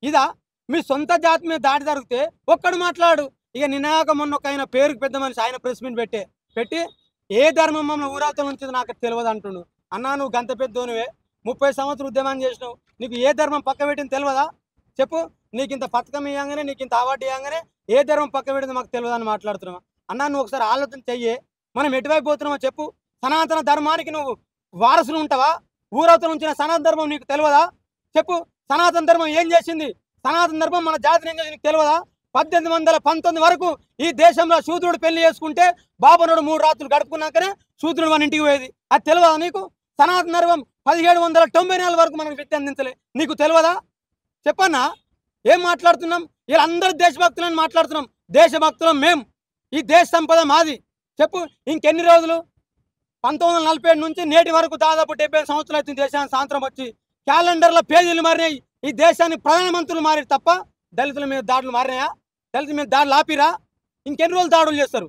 ఇదా మీ సొంత జాతి మీద దాడి జరిగితే ఒక్కడు మాట్లాడు. ఇక నినాక మొన్న ఒక ఆయన పేరుకు పెద్ద మనిషి ఆయన ప్రెస్ మీట్ పెట్టి ఏ ధర్మం మమ్మల్ని ఊరావతల నుంచి నాకు తెలియదు అంటుండు. అన్నా నువ్వు గంత పెద్దోనివే 30 సంవత్సరాలు ఉద్యమం చేసినావు, నీకు ఏ ధర్మం పక్క పెట్టింది తెలియదా చెప్పు. నీకు ఇంత పథకం ఇవ్వగానే నీకు ఇంత అవార్డు ఇవ్వగానే ఏ ధర్మం పక్క పెట్టింది మాకు తెలియదు అని మాట్లాడుతున్నావా? అన్నా నువ్వు ఒకసారి ఆలోచన చెయ్యి, మనం ఎటువైపు పోతున్నావో చెప్పు. సనాతన ధర్మానికి నువ్వు వారసులు ఉంటావా? ఊరవతల ఉంచిన సనాతన ధర్మం నీకు తెలియదా చెప్పు. సనాతన ధర్మం ఏం చేసింది? సనాతన ధర్మం మన జాతిని ఏం చేసింది నీకు తెలియదా? 1819 వరకు ఈ దేశంలో శూద్రుడు పెళ్లి చేసుకుంటే బాబనుడు 3 రాత్రులు గడుపుకున్నాకనే శూద్రుడు మన ఇంటికి పోయేది. అది తెలియదా నీకు? సనాతన ధర్మం 1794 వరకు మనకు విద్య అందించలే, నీకు తెలియదా చెప్పన్నా? ఏం మాట్లాడుతున్నాం? వీళ్ళందరూ దేశభక్తులని మాట్లాడుతున్నాం. దేశభక్తులం మేం, ఈ దేశ సంపద మాది చెప్పు. ఇంకెన్ని రోజులు? 1947 నుంచి నేటి వరకు దాదాపు 70 సంవత్సరాలు అవుతుంది దేశానికి స్వాతంత్రం వచ్చి. క్యాలెండర్ల పేజీలు మారినాయి, ఈ దేశానికి ప్రధానమంత్రులు మారి తప్ప దళితుల మీద దాడులు మారినాయా? దళితుల మీద దాడులు ఆపిరా? ఇంకెన్ని రోజులు దాడులు చేస్తారు?